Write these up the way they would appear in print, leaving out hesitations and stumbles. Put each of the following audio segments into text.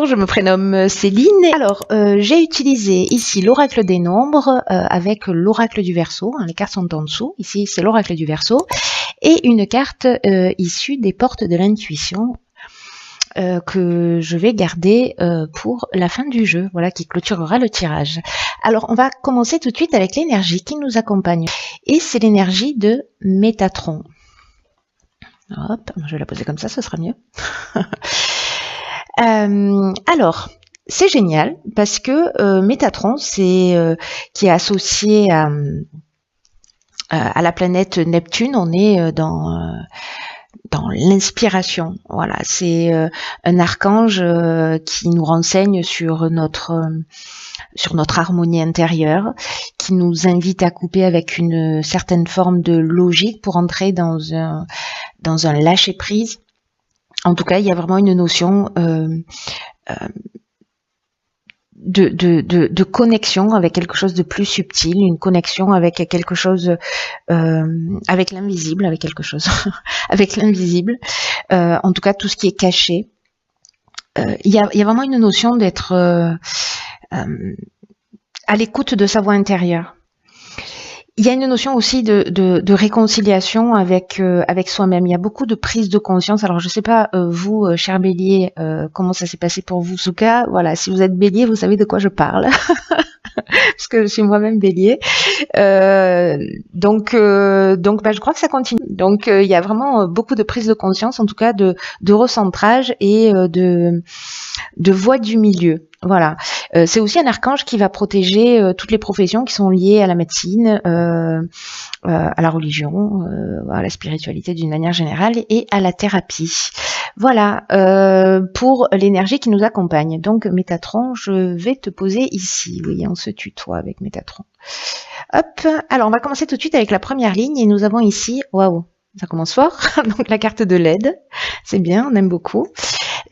Bonjour, je me prénomme Céline. Alors, j'ai utilisé ici l'oracle des nombres avec l'oracle du Verseau. Les cartes sont en dessous. Ici, c'est l'oracle du Verseau. Et une carte issue des portes de l'intuition que je vais garder pour la fin du jeu, voilà, qui clôturera le tirage. Alors, on va commencer tout de suite avec l'énergie qui nous accompagne. Et c'est l'énergie de Métatron. Hop, je vais la poser comme ça, ce sera mieux. Alors, c'est génial parce que Métatron, c'est qui est associé à la planète Neptune. On est dans l'inspiration. Voilà, c'est un archange qui nous renseigne sur notre harmonie intérieure, qui nous invite à couper avec une certaine forme de logique pour entrer dans un lâcher prise. En tout cas, il y a vraiment une notion de connexion avec quelque chose de plus subtil, une connexion avec quelque chose, avec l'invisible, avec quelque chose, avec l'invisible. En tout cas, tout ce qui est caché. Il y a vraiment une notion d'être à l'écoute de sa voix intérieure. Il y a une notion aussi de réconciliation avec soi-même. Il y a beaucoup de prise de conscience. Alors je sais pas vous, cher Bélier, comment ça s'est passé pour vous. En tout cas, voilà, si vous êtes Bélier, vous savez de quoi je parle, parce que je suis moi-même Bélier. Donc, je crois que ça continue. Donc il y a vraiment beaucoup de prise de conscience, en tout cas de recentrage et de voie du milieu. Voilà, c'est aussi un archange qui va protéger toutes les professions qui sont liées à la médecine, à la religion, à la spiritualité d'une manière générale et à la thérapie. Voilà, pour l'énergie qui nous accompagne. Donc Métatron, je vais te poser ici. Oui, on se tutoie avec Métatron. Hop, alors on va commencer tout de suite avec la première ligne et nous avons ici, waouh, ça commence fort, donc la carte de l'aide, c'est bien, on aime beaucoup.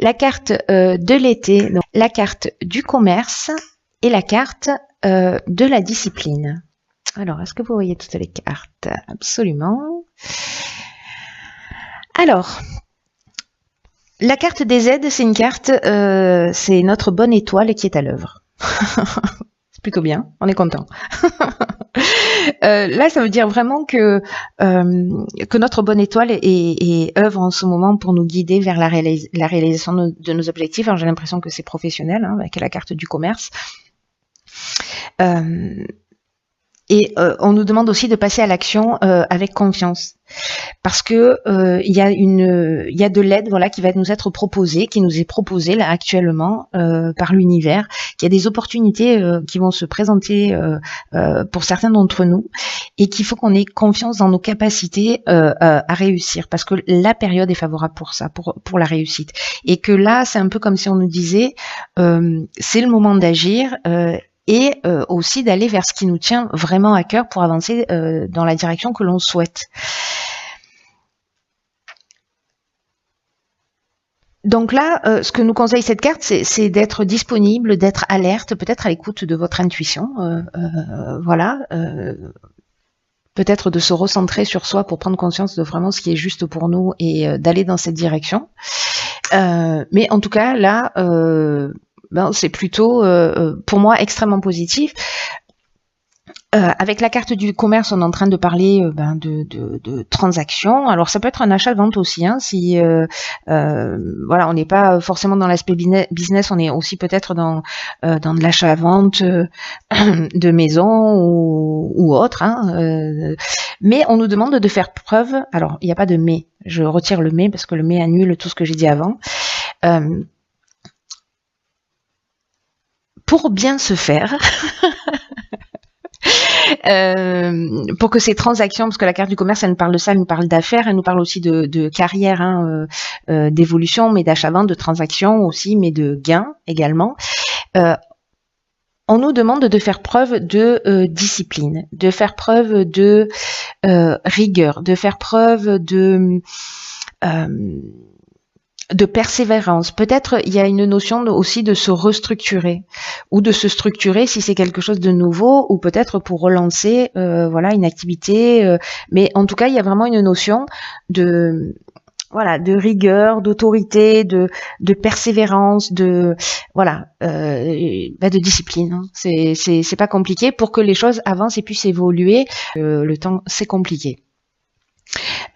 La carte de l'été, la carte du commerce et la carte de la discipline. Alors, est-ce que vous voyez toutes les cartes? Absolument. Alors, la carte des aides, c'est une carte, c'est notre bonne étoile qui est à l'œuvre. C'est plutôt bien, on est content. Là, ça veut dire vraiment que notre bonne étoile est œuvre en ce moment pour nous guider vers la réalisation de nos objectifs. Alors, j'ai l'impression que c'est professionnel, avec la carte du commerce. Et on nous demande aussi de passer à l'action avec confiance, parce que il y a de l'aide, voilà, qui va nous être proposée, qui nous est proposée là actuellement par l'univers. Il y a des opportunités qui vont se présenter pour certains d'entre nous, et qu'il faut qu'on ait confiance dans nos capacités à réussir, parce que la période est favorable pour ça, pour la réussite. Et que là, c'est un peu comme si on nous disait, c'est le moment d'agir. Et aussi d'aller vers ce qui nous tient vraiment à cœur pour avancer dans la direction que l'on souhaite. Donc là, ce que nous conseille cette carte, c'est d'être disponible, d'être alerte, peut-être à l'écoute de votre intuition, voilà, peut-être de se recentrer sur soi pour prendre conscience de vraiment ce qui est juste pour nous et d'aller dans cette direction. Mais en tout cas, là... c'est plutôt, pour moi, extrêmement positif. Avec la carte du commerce, on est en train de parler de transactions. Alors, ça peut être un achat-vente aussi, si voilà, on n'est pas forcément dans l'aspect business, on est aussi peut-être dans de l'achat-vente de maison ou autre. Mais on nous demande de faire preuve. Alors, il n'y a pas de mais. Je retire le mais parce que le mais annule tout ce que j'ai dit avant. Pour bien se faire, pour que ces transactions, parce que la carte du commerce, elle nous parle de ça, elle nous parle d'affaires, elle nous parle aussi de carrière, d'évolution, mais d'achat-vente, de transactions aussi, mais de gains également. On nous demande de faire preuve de discipline, de faire preuve de rigueur, de faire preuve de persévérance. Peut-être il y a une notion aussi de se restructurer ou de se structurer si c'est quelque chose de nouveau, ou peut-être pour relancer voilà, une activité. Mais en tout cas, il y a vraiment une notion de voilà, de rigueur, d'autorité, de persévérance, de voilà, de discipline. Hein. C'est pas compliqué pour que les choses avancent et puissent évoluer. Le temps, c'est compliqué.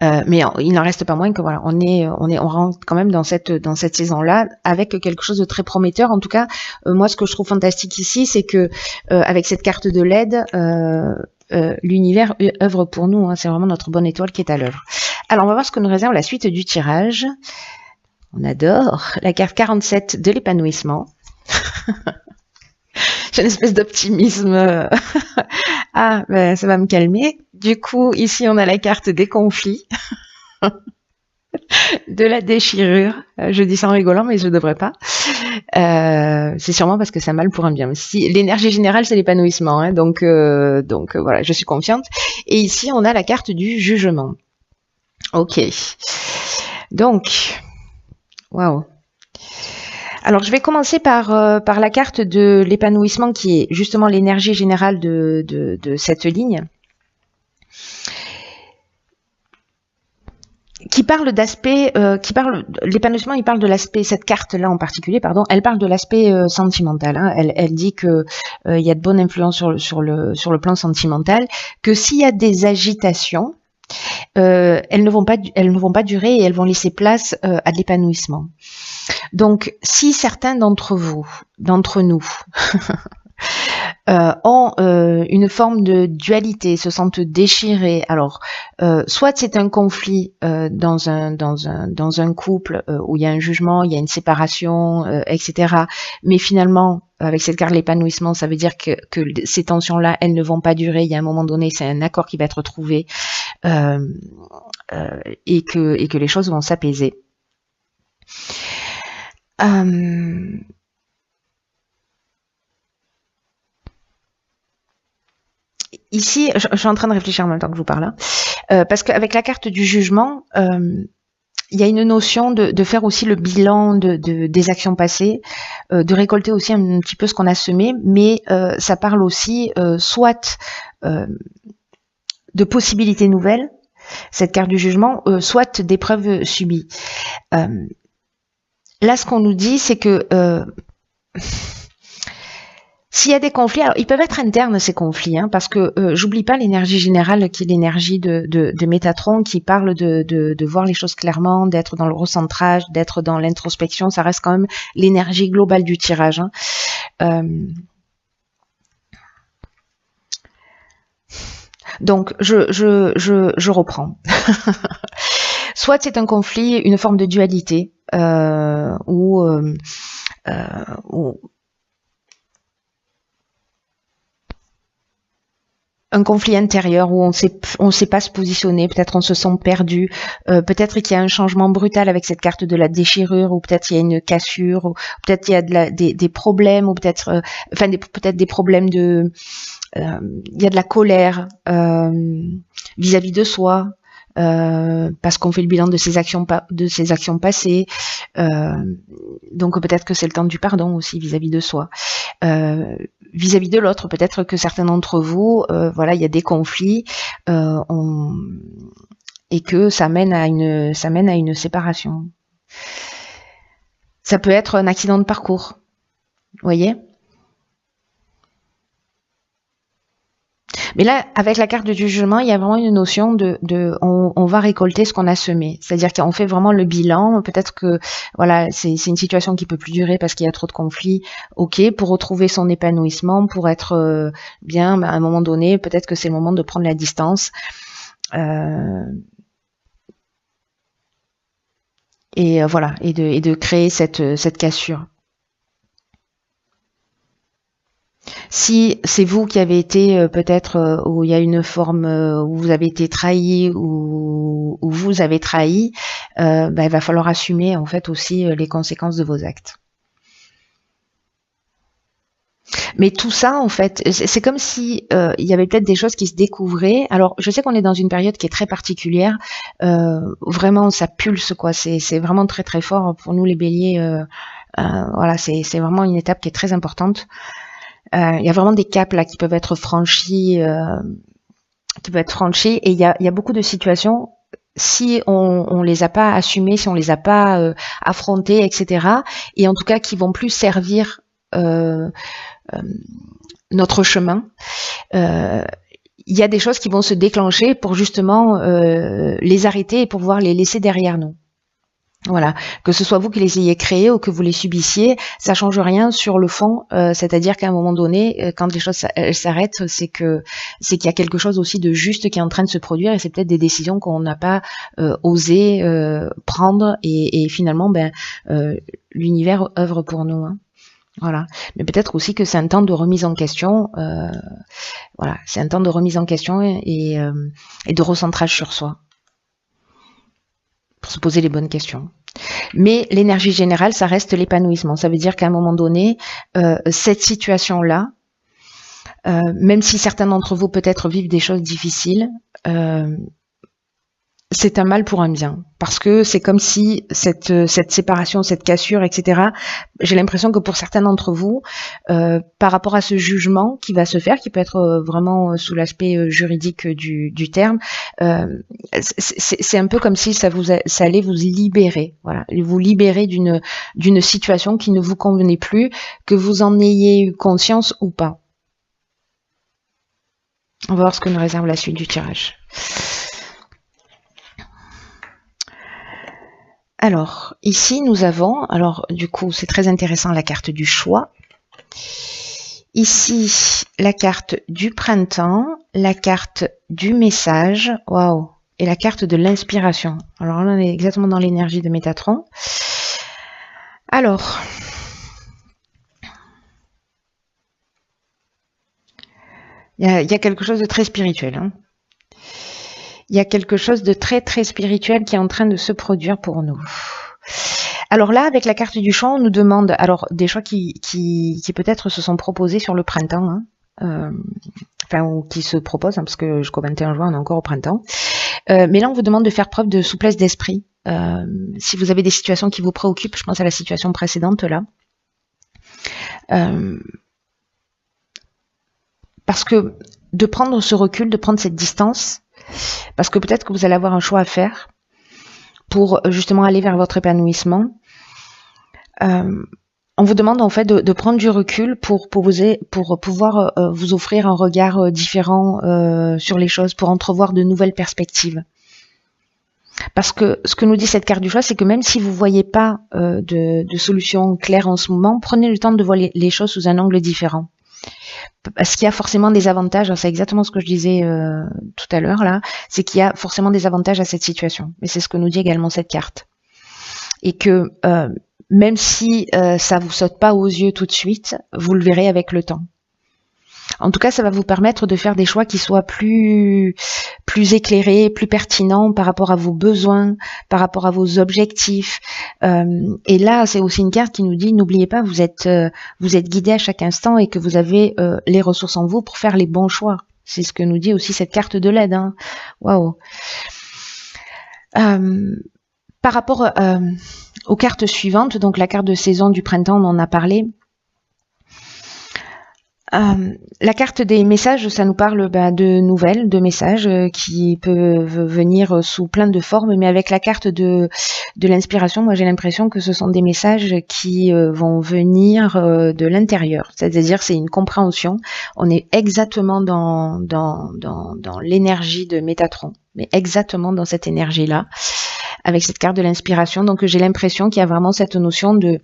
Mais il n'en reste pas moins que voilà, on rentre quand même dans cette saison-là avec quelque chose de très prometteur. En tout cas, moi, ce que je trouve fantastique ici, c'est que avec cette carte de LED, l'univers œuvre pour nous. Hein, c'est vraiment notre bonne étoile qui est à l'œuvre. Alors, on va voir ce que nous réserve la suite du tirage. On adore la carte 47 de l'épanouissement. J'ai une espèce d'optimisme. Ah, ben, ça va me calmer. Du coup, ici, on a la carte des conflits, de la déchirure. Je dis ça en rigolant, mais je ne devrais pas. C'est sûrement parce que ça mal pour un bien. Si, l'énergie générale, c'est l'épanouissement. Hein, donc voilà, je suis confiante. Et ici, on a la carte du jugement. Ok. Donc, waouh. Alors, je vais commencer par la carte de l'épanouissement qui est justement l'énergie générale de cette ligne. Qui parle d'aspect, l'épanouissement, il parle de l'aspect, cette carte-là en particulier, pardon, elle parle de l'aspect sentimental. Hein. Elle dit que il y a de bonnes influences sur le plan sentimental, que s'il y a des agitations, elles ne vont pas durer et elles vont laisser place à de l'épanouissement. Donc, si certains d'entre nous, ont une forme de dualité, se sentent déchirés. Alors, soit c'est un conflit dans un couple où il y a un jugement, il y a une séparation, etc. Mais finalement, avec cette carte de l'épanouissement, ça veut dire que ces tensions-là, elles ne vont pas durer. Il y a un moment donné, c'est un accord qui va être trouvé et que les choses vont s'apaiser. Ici, je suis en train de réfléchir en même temps que je vous parle, hein, parce qu'avec la carte du jugement, il y a une notion de faire aussi le bilan des actions passées, de récolter aussi un petit peu ce qu'on a semé, mais ça parle aussi soit de possibilités nouvelles, cette carte du jugement, soit d'épreuves subies. Là, ce qu'on nous dit, c'est que s'il y a des conflits, alors ils peuvent être internes ces conflits, hein, parce que j'oublie pas l'énergie générale qui est l'énergie de Métatron, qui parle de voir les choses clairement, d'être dans le recentrage, d'être dans l'introspection. Ça reste quand même l'énergie globale du tirage. Hein. Donc je reprends. Soit c'est un conflit, une forme de dualité, ou un conflit intérieur où on sait pas se positionner, peut-être on se sent perdu, peut-être qu'il y a un changement brutal avec cette carte de la déchirure, ou peut-être il y a une cassure, ou peut-être il y a des problèmes, ou peut-être peut-être des problèmes de il y a de la colère vis-à-vis de soi. Parce qu'on fait le bilan de ses actions passées, donc peut-être que c'est le temps du pardon aussi vis-à-vis de soi, vis-à-vis de l'autre. Peut-être que certains d'entre vous, voilà, il y a des conflits et que ça mène à une séparation. Ça peut être un accident de parcours, vous voyez. Mais là, avec la carte du jugement, il y a vraiment une notion on va récolter ce qu'on a semé. C'est-à-dire qu'on fait vraiment le bilan. Peut-être que voilà, c'est une situation qui peut plus durer parce qu'il y a trop de conflits. Ok, pour retrouver son épanouissement, pour être bien, à un moment donné, peut-être que c'est le moment de prendre la distance. Et voilà, et de créer cette cassure. Si c'est vous qui avez été peut-être où il y a une forme où vous avez été trahi ou vous avez trahi, il va falloir assumer en fait aussi les conséquences de vos actes. Mais tout ça, en fait, c'est comme si il y avait peut-être des choses qui se découvraient. Alors, je sais qu'on est dans une période qui est très particulière. Vraiment, ça pulse, quoi. C'est vraiment très très fort pour nous les Béliers. Voilà, c'est vraiment une étape qui est très importante. Il y a vraiment des caps là qui peuvent être franchis, et il y a beaucoup de situations si on les a pas assumés, si on les a pas affrontés, etc. Et en tout cas qui vont plus servir notre chemin. Il y a des choses qui vont se déclencher pour justement les arrêter et pour pouvoir les laisser derrière nous. Voilà, que ce soit vous qui les ayez créés ou que vous les subissiez, ça change rien sur le fond. C'est-à-dire qu'à un moment donné, quand les choses s'arrêtent, c'est qu'il y a quelque chose aussi de juste qui est en train de se produire et c'est peut-être des décisions qu'on n'a pas osé prendre et finalement, l'univers œuvre pour nous. Hein. Voilà, mais peut-être aussi que c'est un temps de remise en question. Voilà, c'est un temps de remise en question et de recentrage sur soi. Pour se poser les bonnes questions. Mais l'énergie générale, ça reste l'épanouissement. Ça veut dire qu'à un moment donné, cette situation-là, même si certains d'entre vous peut-être vivent des choses difficiles, c'est un mal pour un bien. Parce que c'est comme si cette séparation, cette cassure, etc., j'ai l'impression que pour certains d'entre vous, par rapport à ce jugement qui va se faire, qui peut être vraiment sous l'aspect juridique du terme, c'est un peu comme si ça allait vous libérer. Voilà, vous libérer d'une situation qui ne vous convenait plus, que vous en ayez eu conscience ou pas. On va voir ce que nous réserve la suite du tirage. Alors, ici, nous avons, alors du coup, c'est très intéressant, la carte du choix. Ici, la carte du printemps, la carte du message, waouh, et la carte de l'inspiration. Alors là, on est exactement dans l'énergie de Métatron. Alors, il y a quelque chose de très spirituel, hein. Il y a quelque chose de très très spirituel qui est en train de se produire pour nous. Alors là, avec la carte du choix, on nous demande alors des choix qui peut-être se sont proposés sur le printemps, hein, ou qui se proposent, hein, parce que jusqu'au 21 juin, on est encore au printemps. Mais là, on vous demande de faire preuve de souplesse d'esprit. Si vous avez des situations qui vous préoccupent, je pense à la situation précédente là. Parce que de prendre ce recul, de prendre cette distance, parce que peut-être que vous allez avoir un choix à faire pour justement aller vers votre épanouissement. On vous demande en fait de prendre du recul pour pouvoir vous offrir un regard différent sur les choses, pour entrevoir de nouvelles perspectives. Parce que ce que nous dit cette carte du choix, c'est que même si vous ne voyez pas de solution claire en ce moment, prenez le temps de voir les choses sous un angle différent. Parce qu'il y a forcément des avantages, c'est exactement ce que je disais tout à l'heure là, c'est qu'il y a forcément des avantages à cette situation. Et c'est ce que nous dit également cette carte. Et que même si ça vous saute pas aux yeux tout de suite, vous le verrez avec le temps. En tout cas, ça va vous permettre de faire des choix qui soient plus éclairés, plus pertinents par rapport à vos besoins, par rapport à vos objectifs. Et là, c'est aussi une carte qui nous dit, n'oubliez pas, vous êtes guidé à chaque instant et que vous avez les ressources en vous pour faire les bons choix. C'est ce que nous dit aussi cette carte de l'aide. Hein. Waouh. Par rapport aux cartes suivantes, donc la carte de saison du printemps, on en a parlé. La carte des messages, ça nous parle de nouvelles, de messages qui peuvent venir sous plein de formes, mais avec la carte de l'inspiration, moi j'ai l'impression que ce sont des messages qui vont venir de l'intérieur, c'est-à-dire c'est une compréhension. On est exactement dans l'énergie de Métatron, mais exactement dans cette énergie-là, avec cette carte de l'inspiration. Donc j'ai l'impression qu'il y a vraiment cette notion de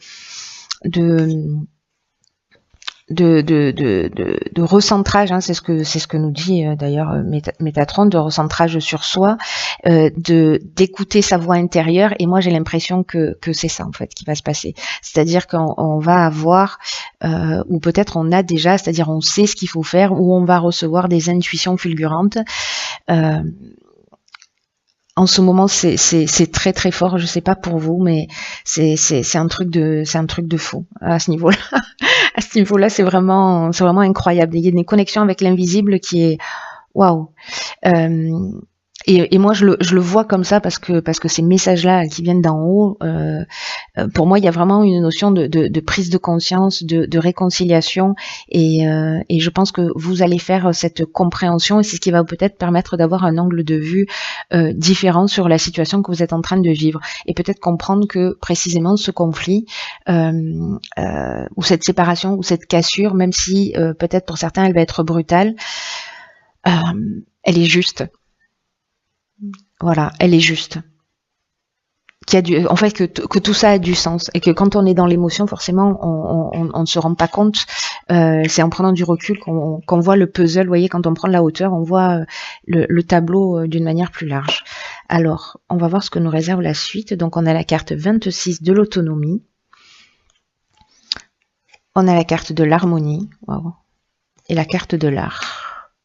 recentrage, hein, c'est ce que nous dit d'ailleurs Métatron, de recentrage sur soi, d'écouter sa voix intérieure. Et moi j'ai l'impression que c'est ça en fait qui va se passer, c'est-à-dire qu'on va avoir ou peut-être on a déjà, c'est-à-dire on sait ce qu'il faut faire, ou on va recevoir des intuitions fulgurantes. En ce moment, c'est très très fort. Je sais pas pour vous, mais c'est un truc de fou à ce niveau-là. À ce niveau-là, c'est vraiment incroyable. Il y a une connexion avec l'invisible qui est waouh. Et moi, je le vois comme ça parce que ces messages-là qui viennent d'en haut, pour moi, il y a vraiment une notion de prise de conscience, de réconciliation, et je pense que vous allez faire cette compréhension, et c'est ce qui va peut-être permettre d'avoir un angle de vue différent sur la situation que vous êtes en train de vivre, et peut-être comprendre que précisément ce conflit ou cette séparation ou cette cassure, même si peut-être pour certains elle va être brutale, elle est juste. Voilà, elle est juste. En fait, que tout ça a du sens, et que quand on est dans l'émotion, forcément, on ne se rend pas compte. C'est en prenant du recul qu'on voit le puzzle. Vous voyez, quand on prend de la hauteur, on voit le tableau d'une manière plus large. Alors, on va voir ce que nous réserve la suite. Donc, on a la carte 26 de l'autonomie. On a la carte de l'harmonie. Wow. Et la carte de l'art.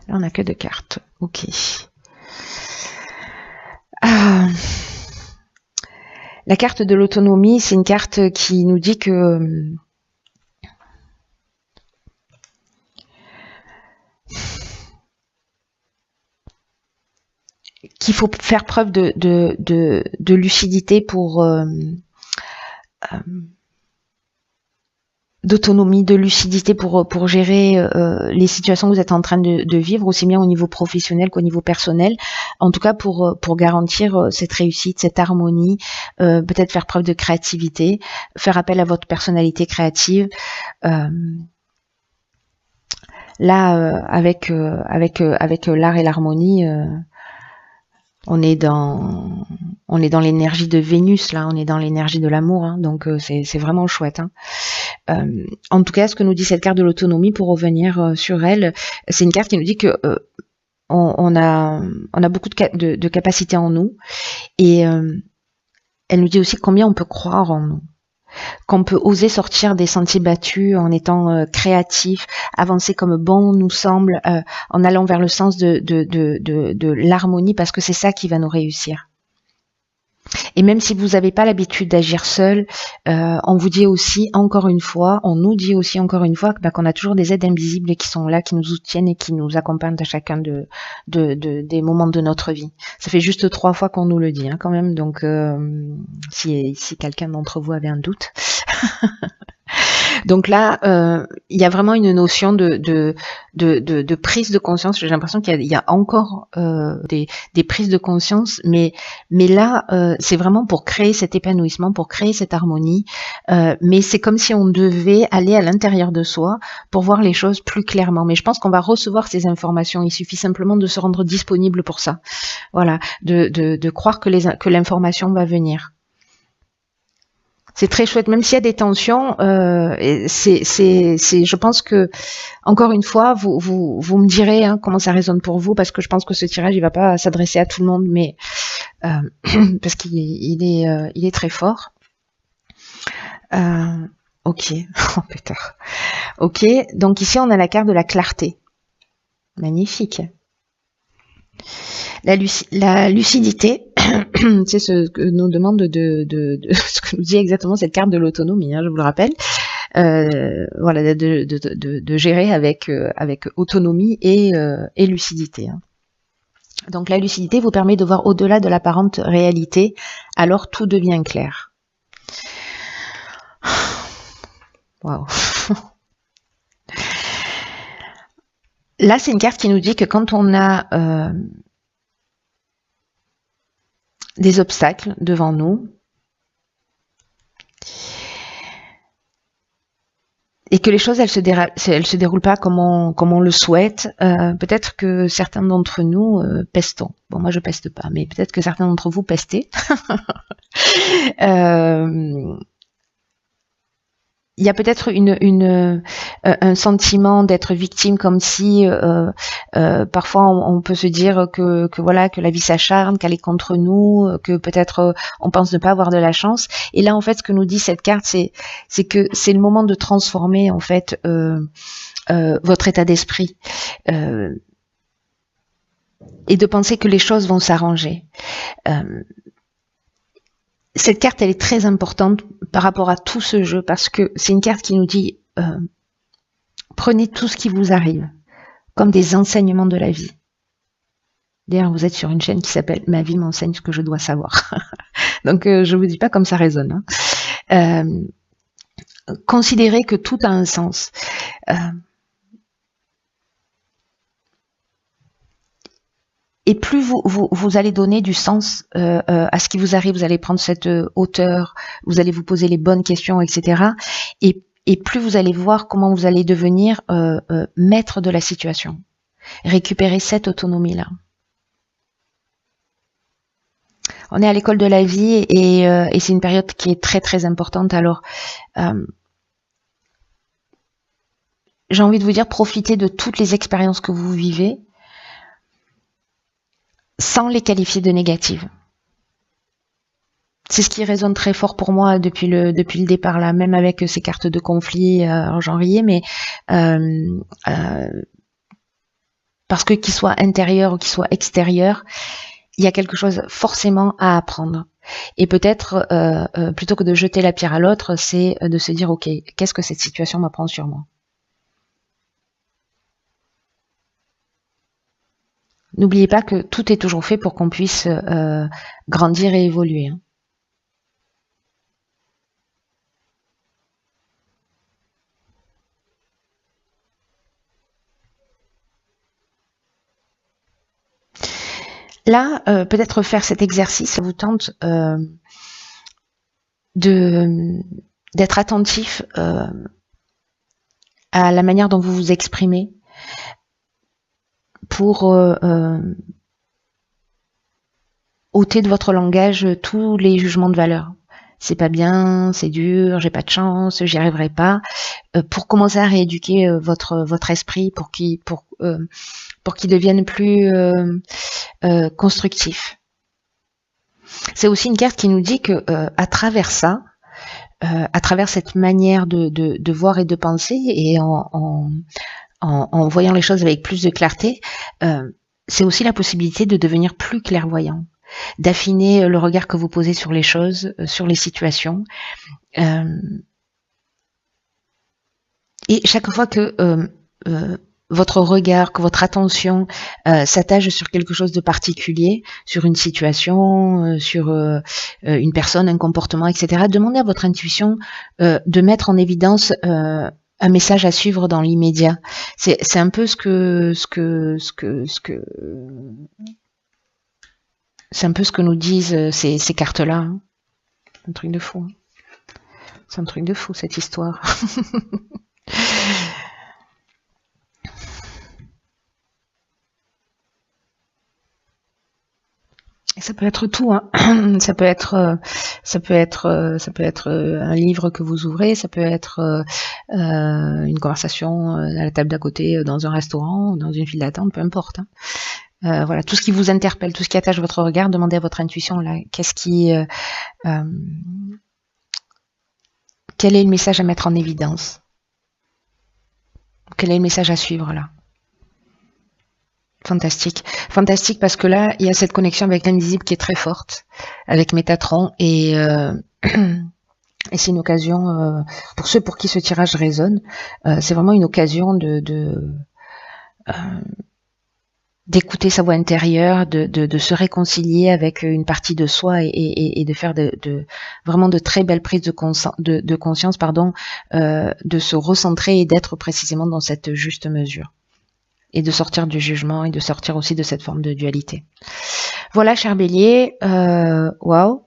Là, on n'a que 2 cartes. Ok. La carte de l'autonomie, c'est une carte qui nous dit que qu'il faut faire preuve de lucidité pour d'autonomie, de lucidité pour gérer les situations que vous êtes en train de vivre, aussi bien au niveau professionnel qu'au niveau personnel. En tout cas, pour garantir cette réussite, cette harmonie, peut-être faire preuve de créativité, faire appel à votre personnalité créative. Là, avec l'art et l'harmonie, on est dans l'énergie de Vénus, là, on est dans l'énergie de l'amour, hein, donc c'est vraiment chouette. Hein. En tout cas, ce que nous dit cette carte de l'autonomie, pour revenir sur elle, c'est une carte qui nous dit que on a beaucoup de capacités en nous, et elle nous dit aussi combien on peut croire en nous, qu'on peut oser sortir des sentiers battus en étant créatif, avancer comme bon nous semble, en allant vers le sens de l'harmonie, parce que c'est ça qui va nous réussir. Et même si vous n'avez pas l'habitude d'agir seul, on vous dit aussi encore une fois, on nous dit aussi encore une fois qu'on a toujours des aides invisibles qui sont là, qui nous soutiennent et qui nous accompagnent à chacun des moments de notre vie. Ça fait juste 3 fois qu'on nous le dit, hein, quand même. Donc, si quelqu'un d'entre vous avait un doute. Donc là, il y a vraiment une notion de prise de conscience. J'ai l'impression qu'il y a encore des prises de conscience, mais là, c'est vraiment pour créer cet épanouissement, pour créer cette harmonie. Mais c'est comme si on devait aller à l'intérieur de soi pour voir les choses plus clairement. Mais je pense qu'on va recevoir ces informations. Il suffit simplement de se rendre disponible pour ça. Voilà, de croire que l'information va venir. C'est très chouette, même s'il y a des tensions. Je pense que, encore une fois, vous me direz comment ça résonne pour vous, parce que je pense que ce tirage, il va pas s'adresser à tout le monde, mais parce qu'il est très fort. Ok, oh putain. Ok, donc ici on a la carte de la clarté. Magnifique. La lucidité, c'est ce que nous demande ce que nous dit exactement cette carte de l'autonomie, hein, je vous le rappelle. Voilà, de gérer avec autonomie et lucidité. Hein. Donc la lucidité vous permet de voir au-delà de l'apparente réalité, alors tout devient clair. Waouh. Là, c'est une carte qui nous dit que quand on a des obstacles devant nous et que les choses elles se déroulent pas comme on le souhaite, peut-être que certains d'entre nous pestons. Bon, moi je peste pas, mais peut-être que certains d'entre vous pestez. Il y a peut-être un sentiment d'être victime, comme si parfois on peut se dire que voilà, que la vie s'acharne, qu'elle est contre nous, que peut-être on pense ne pas avoir de la chance. Et là, en fait, ce que nous dit cette carte, c'est que c'est le moment de transformer en fait votre état d'esprit et de penser que les choses vont s'arranger. Cette carte, elle est très importante par rapport à tout ce jeu, parce que c'est une carte qui nous dit prenez tout ce qui vous arrive comme des enseignements de la vie. D'ailleurs, vous êtes sur une chaîne qui s'appelle Ma vie m'enseigne ce que je dois savoir. Donc, je vous dis pas comme ça résonne. Hein. Considérez que tout a un sens. Et plus vous allez donner du sens à ce qui vous arrive, vous allez prendre cette hauteur, vous allez vous poser les bonnes questions, etc. Et plus vous allez voir comment vous allez devenir maître de la situation. Récupérer cette autonomie-là. On est à l'école de la vie et c'est une période qui est très très importante. Alors, j'ai envie de vous dire, profitez de toutes les expériences que vous vivez sans les qualifier de négatives. C'est ce qui résonne très fort pour moi depuis le départ là, même avec ces cartes de conflit. J'en riais, mais parce que qu'il soit intérieur ou qu'il soit extérieur, il y a quelque chose forcément à apprendre. Et peut-être, plutôt que de jeter la pierre à l'autre, c'est de se dire, ok, qu'est-ce que cette situation m'apprend sur moi? N'oubliez pas que tout est toujours fait pour qu'on puisse grandir et évoluer. Hein. Là, peut-être faire cet exercice, ça vous tente d'être attentif à la manière dont vous vous exprimez pour ôter de votre langage tous les jugements de valeur. C'est pas bien, c'est dur, j'ai pas de chance, j'y arriverai pas. Pour commencer à rééduquer votre esprit pour qu'il devienne plus constructif. C'est aussi une carte qui nous dit que à travers ça, à travers cette manière de voir et de penser, et en voyant les choses avec plus de clarté, c'est aussi la possibilité de devenir plus clairvoyant, d'affiner le regard que vous posez sur les choses, sur les situations. Et chaque fois que votre regard, que votre attention s'attache sur quelque chose de particulier, sur une situation, sur une personne, un comportement, etc., demandez à votre intuition de mettre en évidence un message à suivre dans l'immédiat. C'est un peu c'est un peu ce que nous disent ces cartes-là. Hein. Un truc de fou. Hein. C'est un truc de fou, cette histoire. Ça peut être tout, hein. Ça peut être un livre que vous ouvrez, ça peut être une conversation à la table d'à côté dans un restaurant, dans une file d'attente, peu importe. Hein. Voilà, tout ce qui vous interpelle, tout ce qui attache votre regard, demandez à votre intuition là, quel est le message à mettre en évidence? Quel est le message à suivre là? Fantastique. Fantastique parce que là, il y a cette connexion avec l'invisible qui est très forte, avec Métatron, et c'est une occasion, pour ceux pour qui ce tirage résonne, c'est vraiment une occasion d'écouter sa voix intérieure, de se réconcilier avec une partie de soi et de faire vraiment de très belles prises de conscience, de se recentrer et d'être précisément dans cette juste mesure. Et de sortir du jugement et de sortir aussi de cette forme de dualité. Voilà, cher Bélier, waouh.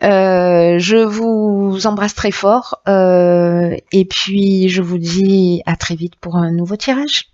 Je vous embrasse très fort et puis je vous dis à très vite pour un nouveau tirage.